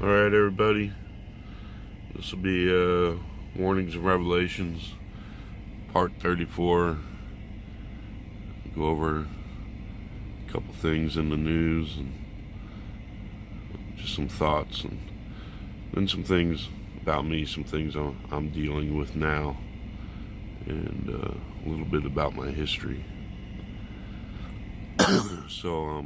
Alright, everybody. This will be Warnings and Revelations, part 34. Go over a couple things in the news and just some thoughts, and then some things about me, some things I'm dealing with now, and a little bit about my history. So,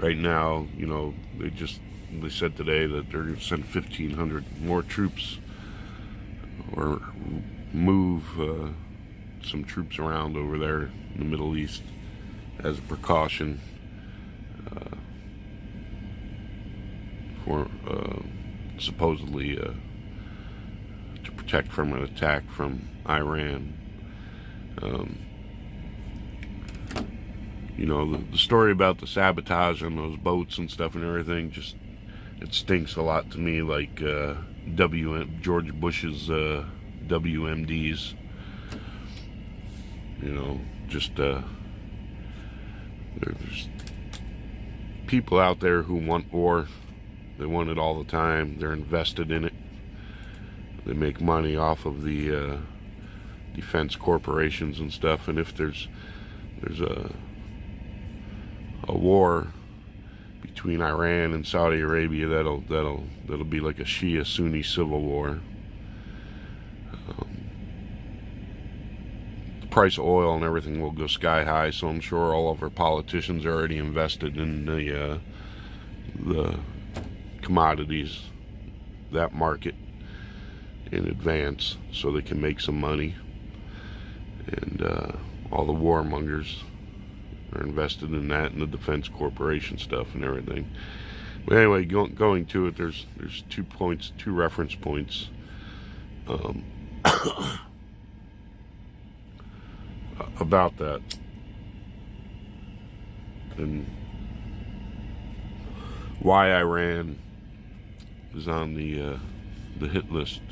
right now, they said today that they're going to send 1,500 more troops or move some troops around over there in the Middle East as a precaution for supposedly to protect from an attack from Iran. The story about the sabotage on those boats and stuff and everything, it stinks a lot to me, like George Bush's WMDs. There's people out there who want war. They want it all the time. They're invested in it. They make money off of the defense corporations and stuff. And if there's a war between Iran and Saudi Arabia, that'll be like a Shia-Sunni civil war. The price of oil and everything will go sky high, so I'm sure all of our politicians are already invested in the commodities, that market, in advance, so they can make some money. And all the warmongers are invested in that and the defense corporation stuff and everything. But anyway, going to it, there's 2 points, 2 reference points about that, and why Iran is on the hit list.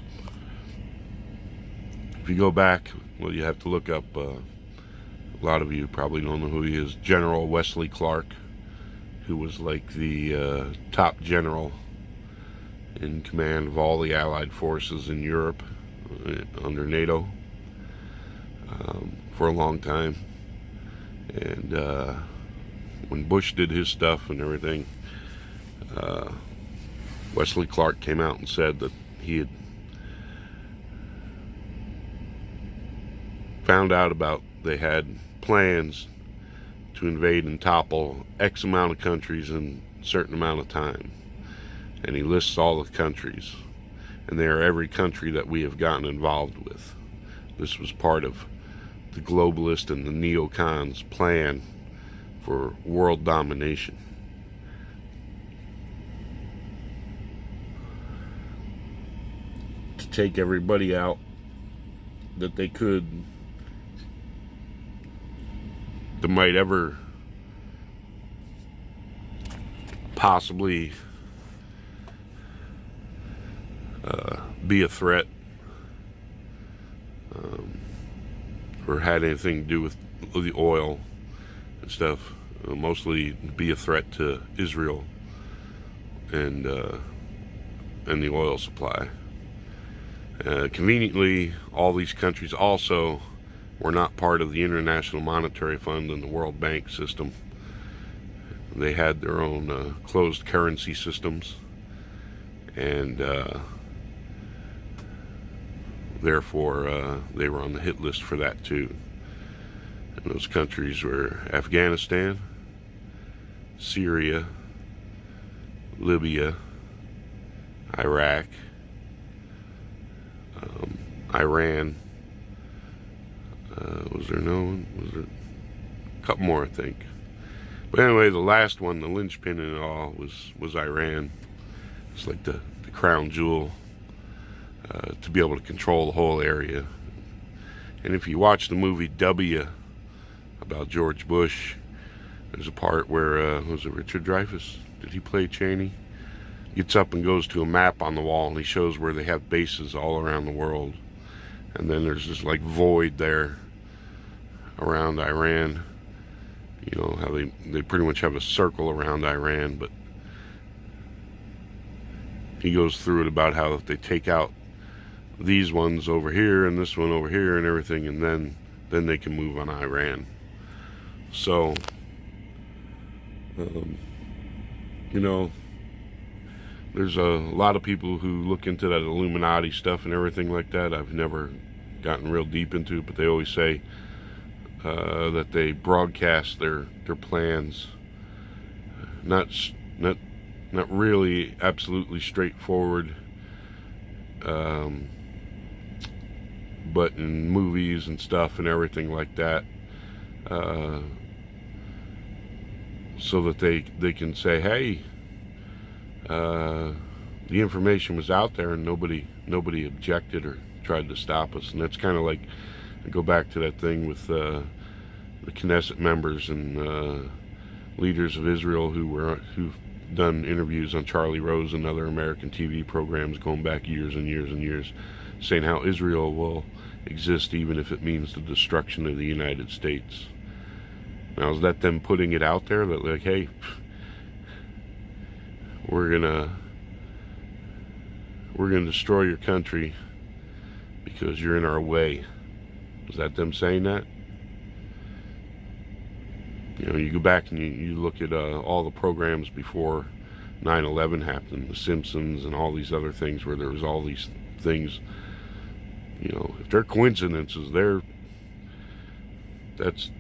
If you go back, well, you have to look up. A lot of you probably don't know who he is. General Wesley Clark, who was like the top general in command of all the Allied forces in Europe under NATO for a long time. And when Bush did his stuff and everything, Wesley Clark came out and said that he had found out about, they had plans to invade and topple X amount of countries in a certain amount of time. And he lists all the countries. And they are every country that we have gotten involved with. This was part of the globalist and the neocons' plan for world domination. To take everybody out that they could, that might ever possibly be a threat, or had anything to do with the oil and stuff. Mostly be a threat to Israel and the oil supply. Conveniently, all these countries also were not part of the International Monetary Fund and the World Bank system. They had their own closed currency systems, and therefore they were on the hit list for that too. And those countries were Afghanistan, Syria, Libya, Iraq, Iran. Was there a couple more, I think. But anyway, the last one, the linchpin in it all, was Iran. It's like the crown jewel to be able to control the whole area. And if you watch the movie W about George Bush, there's a part where was it Richard Dreyfuss? Did he play Cheney? Gets up and goes to a map on the wall, and he shows where they have bases all around the world. And then there's this like void there around Iran. You know, how they pretty much have a circle around Iran, but he goes through it about how if they take out these ones over here and this one over here and everything, and then they can move on Iran. So, you know, there's a lot of people who look into that Illuminati stuff and everything like that. I've never gotten real deep into it, but they always say that they broadcast their plans, not really absolutely straightforward, but in movies and stuff and everything like that, so that they can say, hey, the information was out there and nobody objected or tried to stop us. And that's kind of like, I go back to that thing with the Knesset members and leaders of Israel who've done interviews on Charlie Rose and other American TV programs going back years and years and years, saying how Israel will exist even if it means the destruction of the United States. Now, is that them putting it out there that, like, hey, we're gonna destroy your country because you're in our way? Is that them saying that? You know, you go back and you look at all the programs before 9/11 happened, The Simpsons and all these other things where there was all these things. You know, if they're coincidences, that's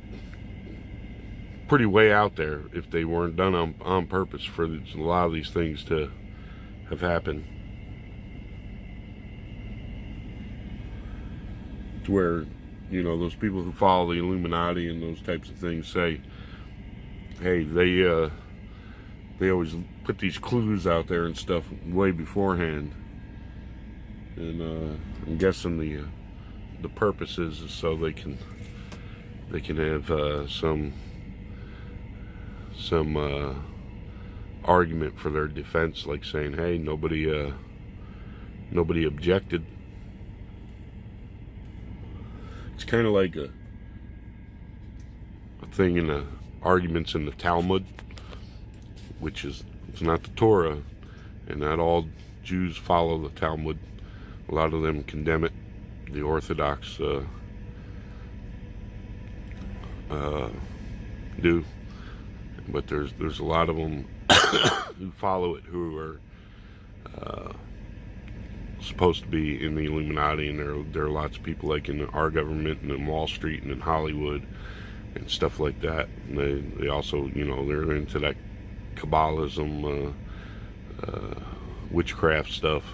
pretty way out there if they weren't done on purpose for a lot of these things to have happened. To where, you know, those people who follow the Illuminati and those types of things say, hey, they always put these clues out there and stuff way beforehand. And I'm guessing the purpose is so they can have some argument for their defense, like saying, hey, nobody objected. It's kind of like a thing in the arguments in the Talmud, which is, it's not the Torah, and not all Jews follow the Talmud. A lot of them condemn it. The Orthodox do, but there's a lot of them who follow it who are supposed to be in the Illuminati, and there are lots of people like in our government and in Wall Street and in Hollywood and stuff like that. And they also, you know, they're into that Kabbalism, witchcraft stuff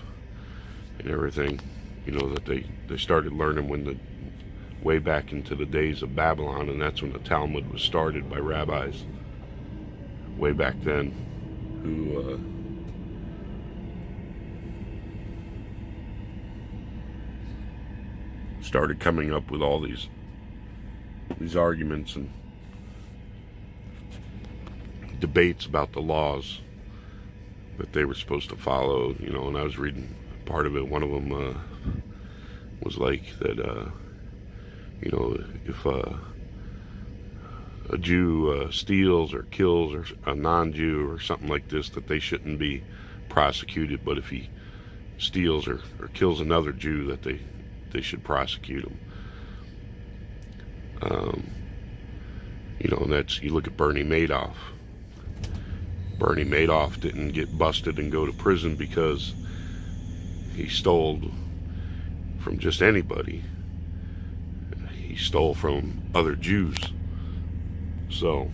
and everything. You know, that they started learning way back into the days of Babylon, and that's when the Talmud was started by rabbis way back then, who started coming up with all these arguments and debates about the laws that they were supposed to follow. You know, and I was reading part of it. One of them was like that, you know, if a Jew steals or kills or a non-Jew or something like this, that they shouldn't be prosecuted, but if he steals or kills another Jew, that they should prosecute him. You know, and that's, you look at Bernie Madoff. Bernie Madoff didn't get busted and go to prison because he stole from just anybody. He stole from other Jews. So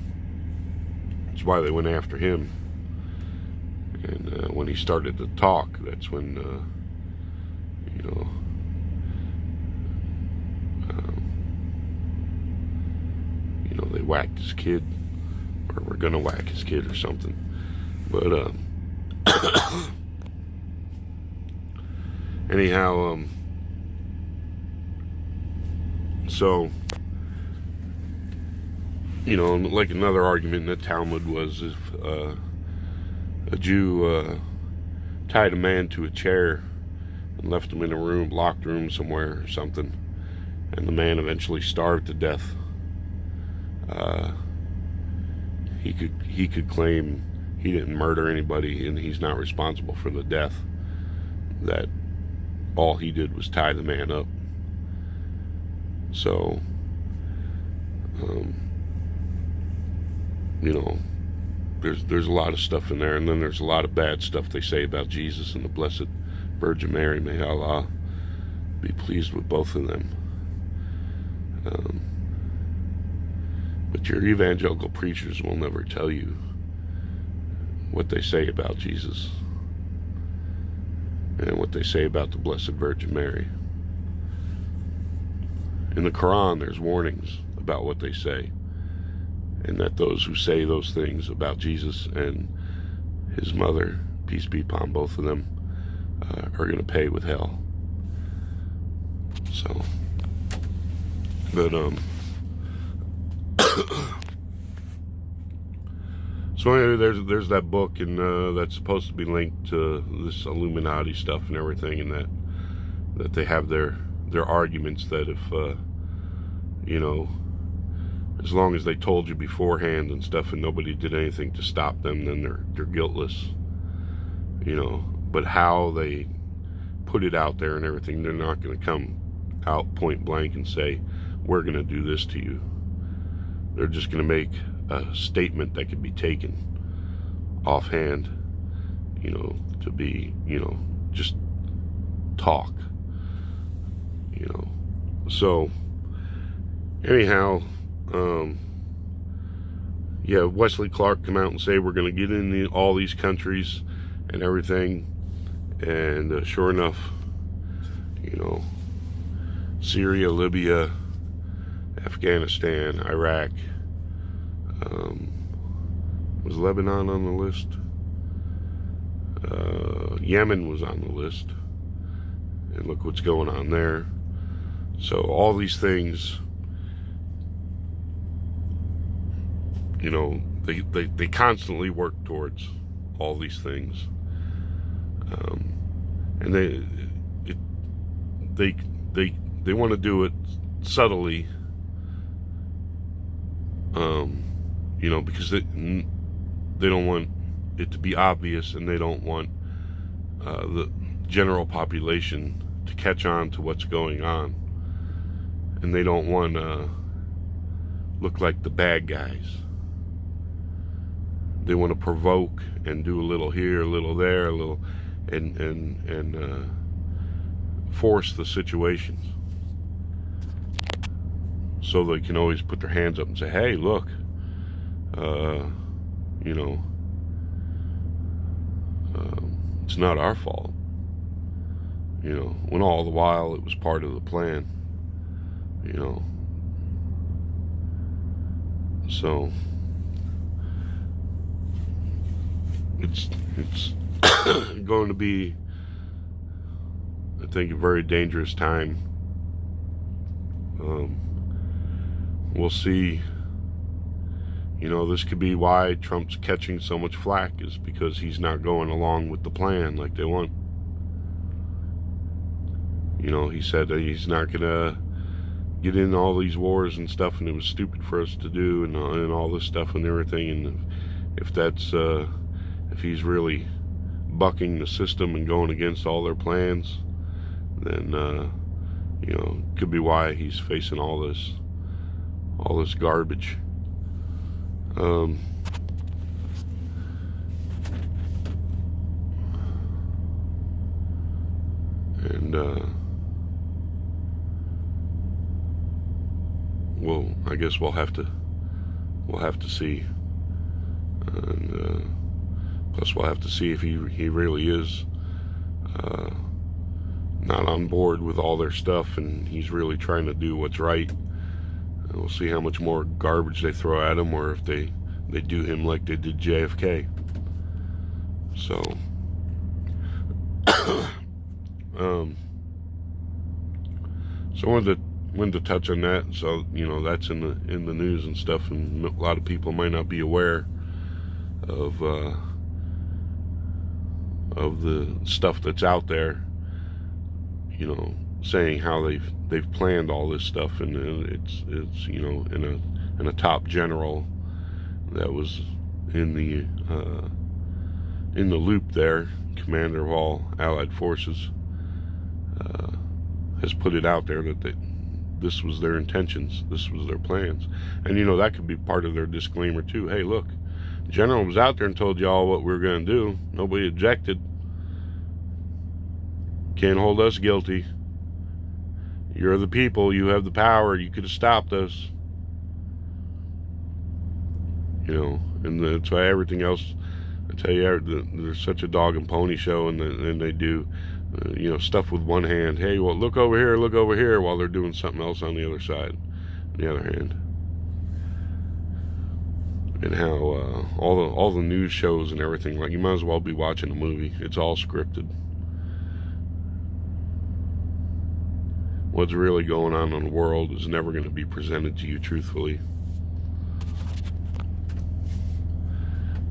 that's why they went after him. And when he started to talk, that's when, you know, they whacked his kid, or were gonna whack his kid or something. But anyhow, so, you know, like another argument in the Talmud was if a Jew tied a man to a chair and left him in a room, locked room somewhere or something, and the man eventually starved to death, he could claim he didn't murder anybody and he's not responsible for the death, that all he did was tie the man up. So you know, there's a lot of stuff in there, and then there's a lot of bad stuff they say about Jesus and the Blessed Virgin Mary. May Allah be pleased with both of them. But your evangelical preachers will never tell you what they say about Jesus and what they say about the Blessed Virgin Mary. In the Quran, there's warnings about what they say, and that those who say those things about Jesus and his mother, peace be upon both of them, are going to pay with hell. So, but so anyway, there's that book, and that's supposed to be linked to this Illuminati stuff and everything, and that they have their arguments that if you know, as long as they told you beforehand and stuff, and nobody did anything to stop them, then they're guiltless. You know, but how they put it out there and everything, they're not going to come out point blank and say, we're going to do this to you. They're just going to make a statement that could be taken offhand, you know, to be, you know, just talk, you know. So anyhow, yeah, Wesley Clark come out and say we're going to get in all these countries and everything, and sure enough, you know, Syria, Libya, Afghanistan, Iraq, was Lebanon on the list? Yemen was on the list, and look what's going on there. So all these things, you know, they constantly work towards all these things, and they want to do it subtly, you know, because they don't want it to be obvious, and they don't want the general population to catch on to what's going on, and they don't want to look like the bad guys. They want to provoke and do a little here, a little there, a little, and force the situations, so they can always put their hands up and say, hey, look, you know, it's not our fault, you know, when all the while it was part of the plan, you know. So it's going to be, I think, a very dangerous time. We'll see. You know, this could be why Trump's catching so much flack, is because he's not going along with the plan like they want. You know, he said that he's not gonna get in all these wars and stuff, and it was stupid for us to do, and all this stuff and everything. And if that's if he's really bucking the system and going against all their plans, then you know, could be why he's facing all this garbage. And well, I guess we'll have to see, and plus we'll have to see if he really is not on board with all their stuff, and he's really trying to do what's right. And we'll see how much more garbage they throw at him, or if they do him like they did JFK. So so I wanted to touch on that. So, you know, that's in the news and stuff, and a lot of people might not be aware of the stuff that's out there, you know, saying how they've planned all this stuff, and it's you know, in a top general that was in the loop there, commander of all Allied forces, has put it out there that this was their intentions, this was their plans. And that could be part of their disclaimer too. Hey, look, the general was out there and told y'all what we were going to do. Nobody objected. Can't hold us guilty. You're the people, you have the power, you could have stopped us. And that's why everything else, I tell you, there's such a dog and pony show, and they do stuff with one hand. Hey, well, look over here, while they're doing something else on the other side, on the other hand. And how all the news shows and everything, like, you might as well be watching a movie. It's all scripted. What's really going on in the world is never going to be presented to you truthfully.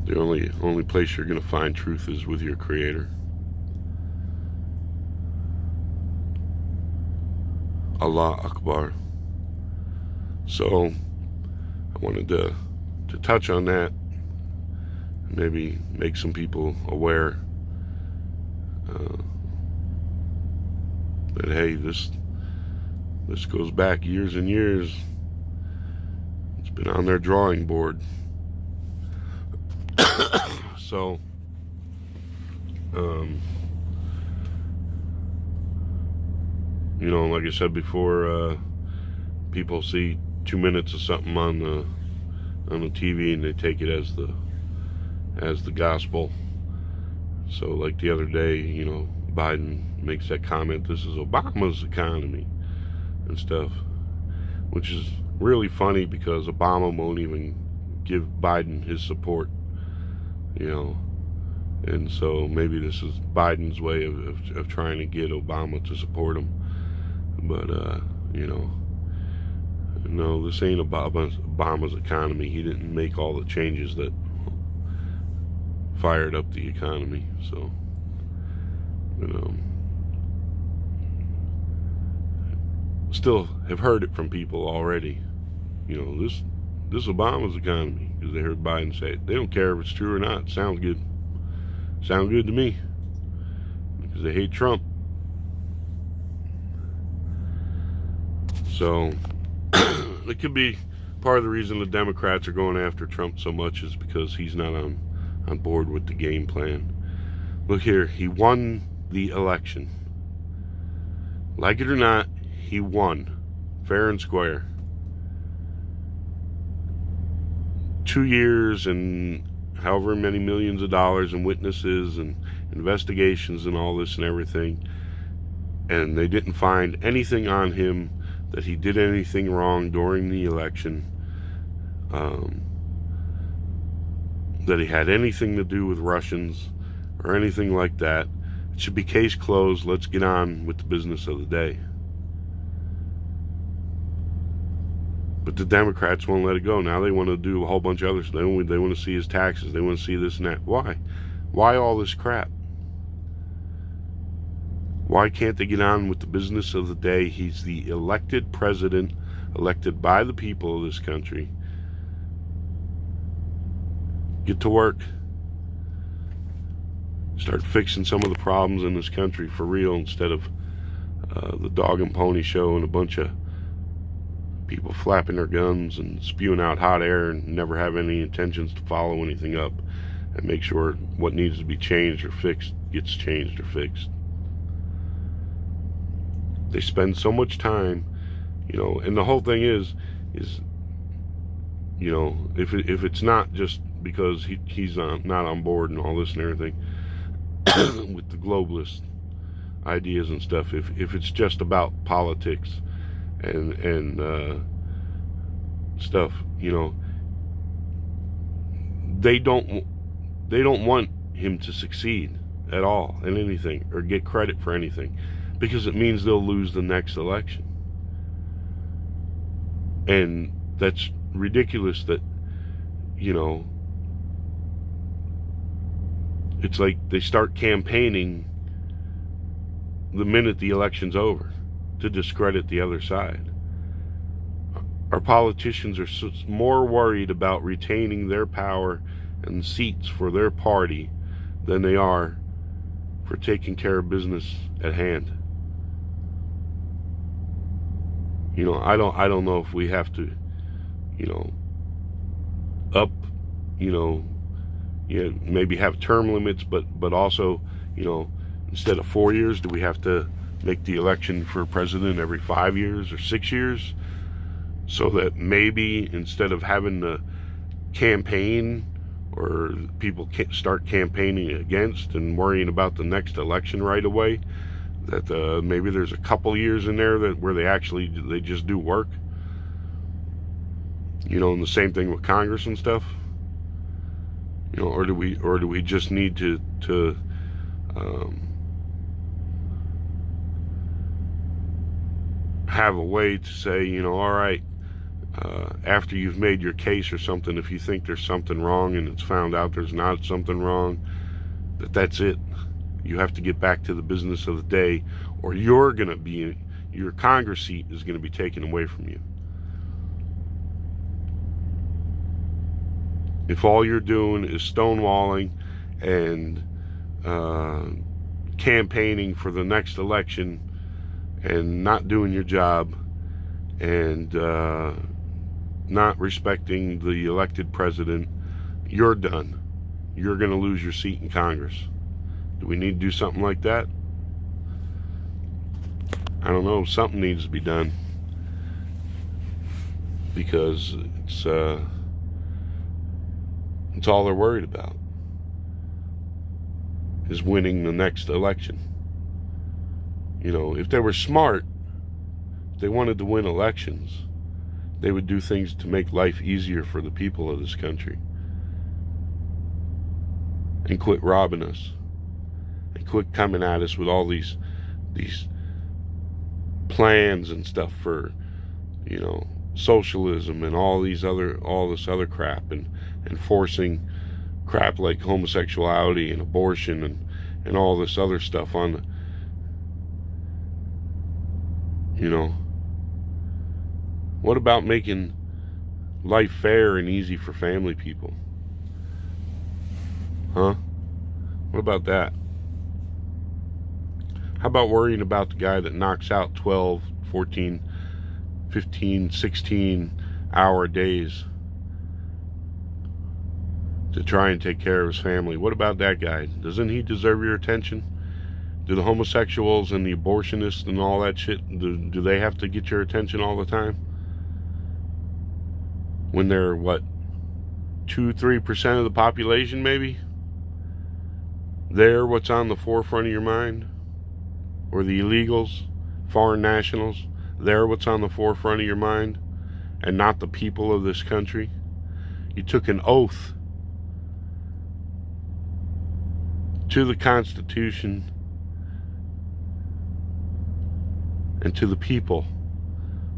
The only place you're going to find truth is with your Creator. Allah Akbar. So I wanted to touch on that, maybe make some people aware that, hey, this goes back years and years. It's been on their drawing board. So like I said before, people see 2 minutes of something on the TV and they take it as the gospel. So like the other day, Biden makes that comment, this is Obama's economy and stuff, which is really funny because Obama won't even give Biden his support, and so maybe this is Biden's way of trying to get Obama to support him. But no, this ain't Obama's economy. He didn't make all the changes that fired up the economy. So still have heard it from people already. This Obama's economy, because they heard Biden say it. They don't care if it's true or not. It sounds good. Sound good to me, because they hate Trump. So it could be part of the reason the Democrats are going after Trump so much is because he's not on board with the game plan. Look here, he won the election. Like it or not, he won, fair and square. 2 years and however many millions of dollars and witnesses and investigations and all this and everything, and they didn't find anything on him that he did anything wrong during the election, that he had anything to do with Russians or anything like that. It should be case closed. Let's get on with the business of the day. But the Democrats won't let it go. Now they want to do a whole bunch of other stuff. They want to see his taxes. They want to see this and that. Why? Why all this crap? Why can't they get on with the business of the day? He's the elected president, elected by the people of this country. Get to work. Start fixing some of the problems in this country for real, instead of the dog and pony show and a bunch of people flapping their guns and spewing out hot air and never have any intentions to follow anything up and make sure what needs to be changed or fixed gets changed or fixed. They spend so much time, and the whole thing is if it's not just because he's not on board and all this and everything with the globalist ideas and stuff, if it's just about politics and stuff, they don't want him to succeed at all in anything or get credit for anything, because it means they'll lose the next election. And that's ridiculous that, it's like they start campaigning the minute the election's over to discredit the other side. Our politicians are more worried about retaining their power and seats for their party than they are for taking care of business at hand. You know, I don't know if we have to, you know, up, you know, maybe have term limits, but also, you know, instead of 4 years, do we have to make the election for president every 5 years or 6 years? So that maybe instead of having to campaign, or people can't start campaigning against and worrying about the next election right away, that maybe there's a couple years in there that where they just do work. You know, and the same thing with Congress and stuff. You know, or do we just need to have a way to say, you know, all right, after you've made your case or something, if you think there's something wrong and it's found out there's not something wrong, that's it. You have to get back to the business of the day, or your Congress seat is going to be taken away from you. If all you're doing is stonewalling and campaigning for the next election and not doing your job and not respecting the elected president, you're done. You're going to lose your seat in Congress. Do we need to do something like that? I don't know. Something needs to be done, because it's all they're worried about is winning the next election. You know, if they were smart, if they wanted to win elections, they would do things to make life easier for the people of this country and quit robbing us and quit coming at us with all these plans and stuff for, you know, socialism and all this other crap, and forcing crap like homosexuality and abortion and all this other stuff on the, you know. What about making life fair and easy for family people? Huh? What about that? How about worrying about the guy that knocks out 12, 14, 15, 16-hour days to try and take care of his family? What about that guy? Doesn't he deserve your attention? Do the homosexuals and the abortionists and all that shit, do they have to get your attention all the time? When they're, what, 2-3% of the population maybe? They're what's on the forefront of your mind? Or the illegals, foreign nationals, they're what's on the forefront of your mind, and not the people of this country? You took an oath to the Constitution and to the people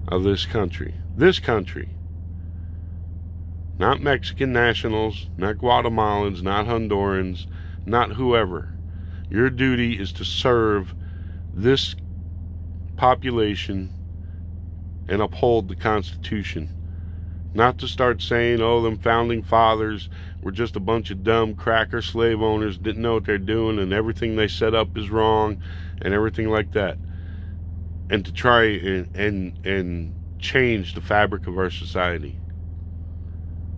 of this country. This country. Not Mexican nationals, not Guatemalans, not Hondurans, not whoever. Your duty is to serve this population and uphold the Constitution. Not to start saying, oh, them founding fathers were just a bunch of dumb cracker slave owners, didn't know what they're doing, and everything they set up is wrong, and everything like that. And to try and change the fabric of our society.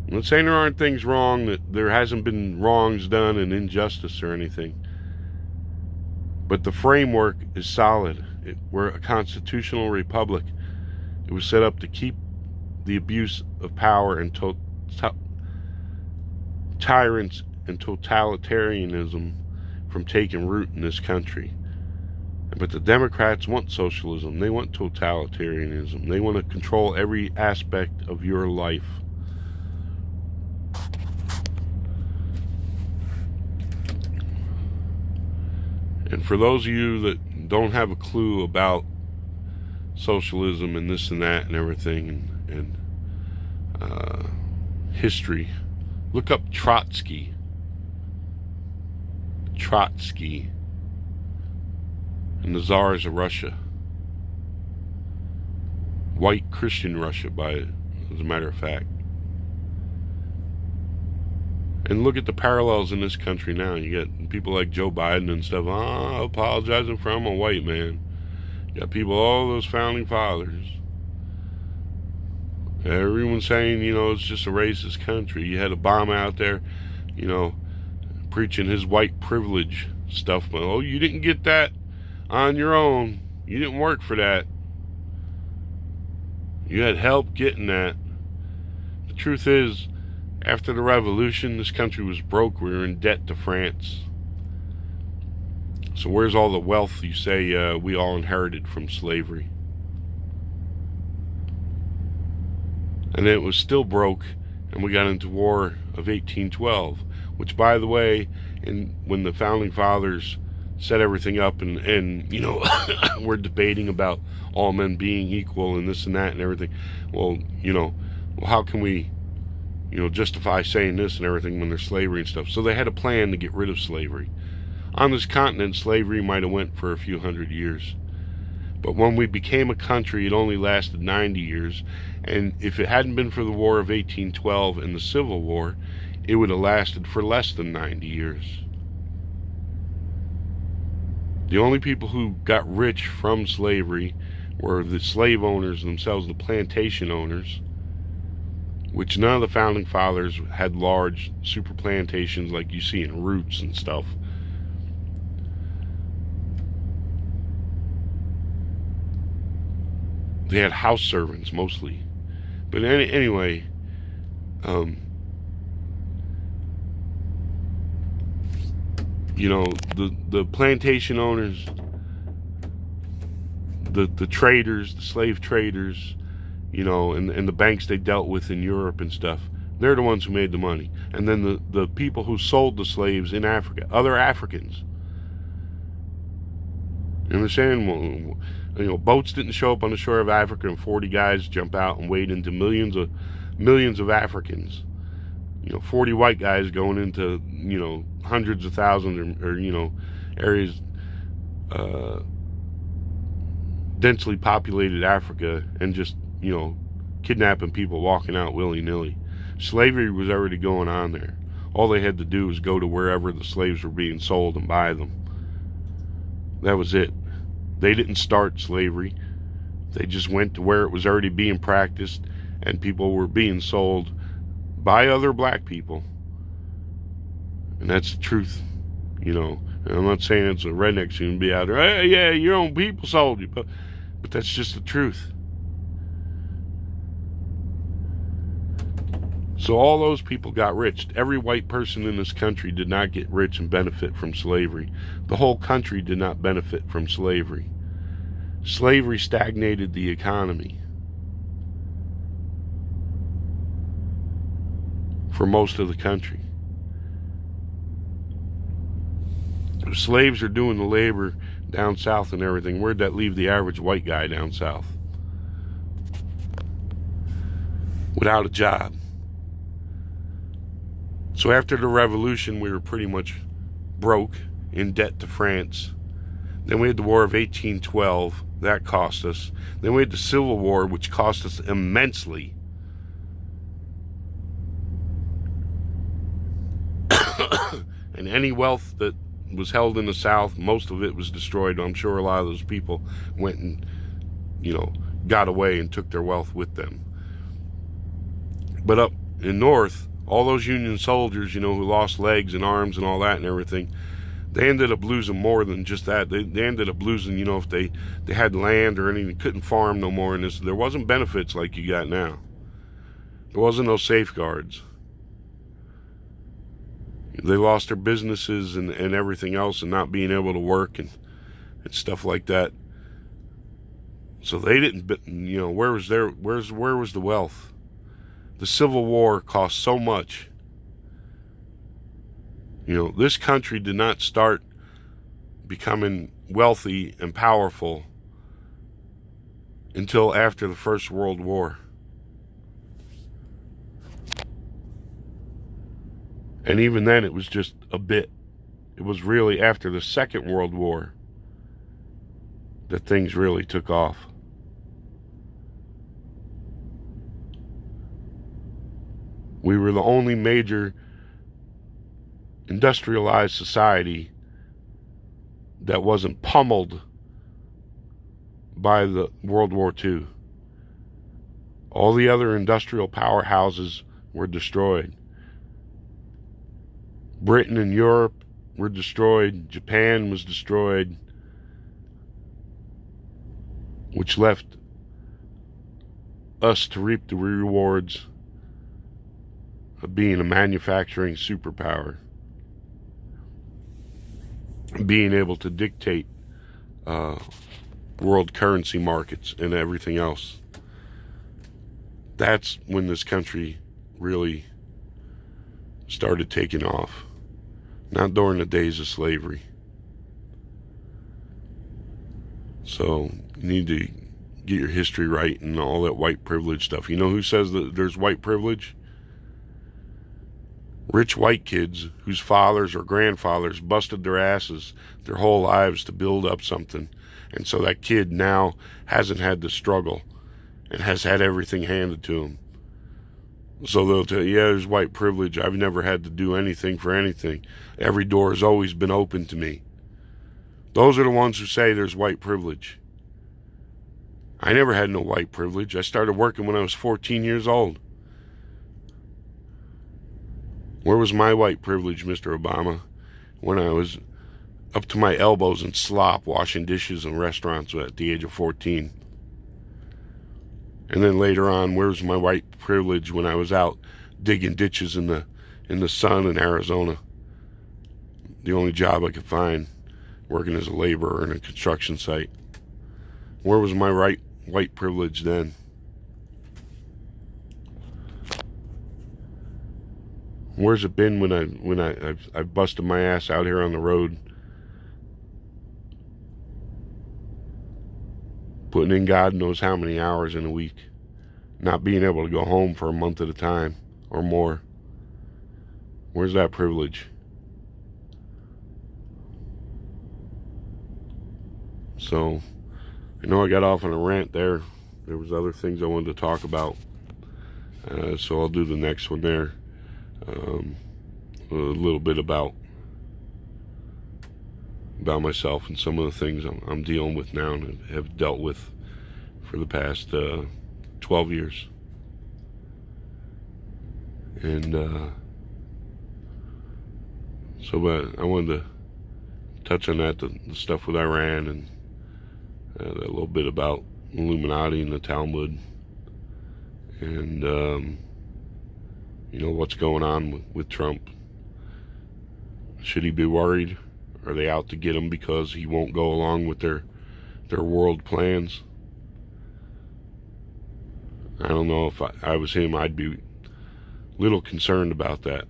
I'm not saying there aren't things wrong, that there hasn't been wrongs done and injustice or anything. But the framework is solid. We're a constitutional republic. It was set up to keep the abuse of power and tyrants and totalitarianism from taking root in this country. But the Democrats want socialism. They want totalitarianism. They want to control every aspect of your life. And for those of you that don't have a clue about socialism and this and that and everything and history, look up Trotsky. And the Tsars of Russia. White Christian Russia, as a matter of fact. And look at the parallels in this country now. You got people like Joe Biden and stuff, apologizing for I'm a white man. You got people, all those founding fathers. Everyone's saying, it's just a racist country. You had Obama out there, preaching his white privilege stuff. But, you didn't get that on your own. You didn't work for that. You had help getting that. The truth is, after the revolution, this country was broke. We were in debt to France. So where's all the wealth you say we all inherited from slavery? And then it was still broke, and we got into War of 1812, which, by the way, when the Founding Fathers set everything up and we're debating about all men being equal and this and that and everything. Well, how can we justify saying this and everything when there's slavery and stuff? So they had a plan to get rid of slavery. On this continent, slavery might have went for a few hundred years. But when we became a country, it only lasted 90 years. And if it hadn't been for the War of 1812 and the Civil War, it would have lasted for less than 90 years. The only people who got rich from slavery were the slave owners themselves, the plantation owners, which none of the Founding Fathers had large super plantations like you see in Roots and stuff. They had house servants mostly. But anyway, the plantation owners, the traders, the slave traders, and the banks they dealt with in Europe and stuff, they're the ones who made the money. And then the people who sold the slaves in Africa, other Africans. You understand? Boats didn't show up on the shore of Africa and 40 guys jump out and wade into millions of Africans. 40 white guys going into, hundreds of thousands or areas, densely populated Africa and just, kidnapping people walking out willy-nilly. Slavery was already going on there. All they had to do was go to wherever the slaves were being sold and buy them. That was it. They didn't start slavery. They just went to where it was already being practiced and people were being sold by other black people. And that's the truth, And I'm not saying it's a redneck shouldn't be out there, hey, yeah, your own people sold you, but that's just the truth. So all those people got rich. Every white person in this country did not get rich and benefit from slavery. The whole country did not benefit from slavery. Slavery stagnated the economy for most of the country. The slaves are doing the labor down south and everything. Where'd that leave the average white guy down south? Without a job. So after the revolution, we were pretty much broke, in debt to France. Then we had the War of 1812. That cost us. Then we had the Civil War, which cost us immensely. And any wealth that was held in the South, most of it was destroyed. I'm sure a lot of those people went and, got away and took their wealth with them. But up in North, all those Union soldiers, who lost legs and arms and all that and everything, they ended up losing more than just that. They ended up losing, if they had land or anything, couldn't farm no more. And there wasn't benefits like you got now. There wasn't no safeguards. They lost their businesses and everything else and not being able to work and stuff like that. So they didn't, where was the wealth? The Civil War cost so much. This country did not start becoming wealthy and powerful until after the First World War. And even then, it was just a bit. It was really after the Second World War that things really took off. We were the only major industrialized society that wasn't pummeled by the World War II. All the other industrial powerhouses were destroyed. Britain and Europe were destroyed. Japan was destroyed, which left us to reap the rewards of being a manufacturing superpower, being able to dictate world currency markets and everything else. That's when this country really started taking off, not during the days of slavery. So you need to get your history right and all that white privilege stuff. You know who says that there's white privilege? Rich white kids whose fathers or grandfathers busted their asses their whole lives to build up something. And so that kid now hasn't had to struggle and has had everything handed to him. So they'll tell you, yeah, there's white privilege. I've never had to do anything for anything. Every door has always been open to me. Those are the ones who say there's white privilege. I never had no white privilege. I started working when I was 14 years old. Where was my white privilege, Mr. Obama, when I was up to my elbows in slop washing dishes in restaurants at the age of 14? And then later on, where's my white privilege when I was out digging ditches in the sun in Arizona? The only job I could find, working as a laborer in a construction site. Where was my white privilege then? Where's it been when I've busted my ass out here on the road, putting in God knows how many hours in a week, not being able to go home for a month at a time or more? Where's that privilege? So, I know I got off on a rant there. There was other things I wanted to talk about. So I'll do the next one there. A little bit about myself and some of the things I'm dealing with now and have dealt with for the past 12 years. And but I wanted to touch on that, the stuff with Iran, and a little bit about Illuminati and the Talmud, and what's going on with Trump. Should he be worried? Are they out to get him because he won't go along with their world plans? I don't know. If I was him, I'd be a little concerned about that.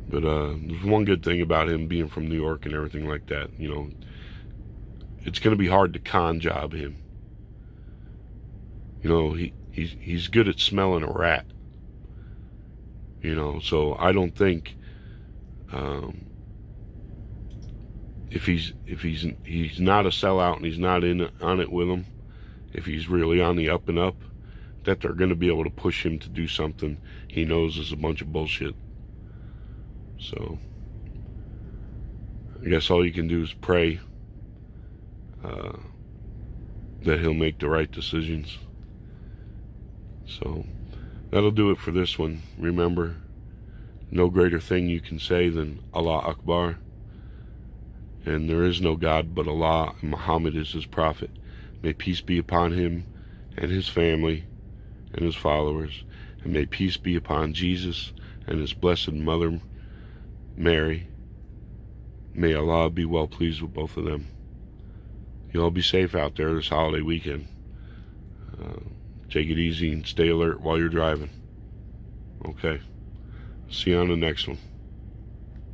But there's one good thing about him being from New York and everything like that. It's going to be hard to con job him. He's good at smelling a rat. So I don't think if he's not a sellout and he's not on it with them, if he's really on the up and up, that they're going to be able to push him to do something he knows is a bunch of bullshit. So I guess all you can do is pray that he'll make the right decisions. So that'll do it for this one. Remember, no greater thing you can say than Allah Akbar. And there is no God but Allah, and Muhammad is his prophet. May peace be upon him and his family and his followers. And may peace be upon Jesus and his blessed mother, Mary. May Allah be well pleased with both of them. You all be safe out there this holiday weekend. Take it easy and stay alert while you're driving. Okay. See you on the next one.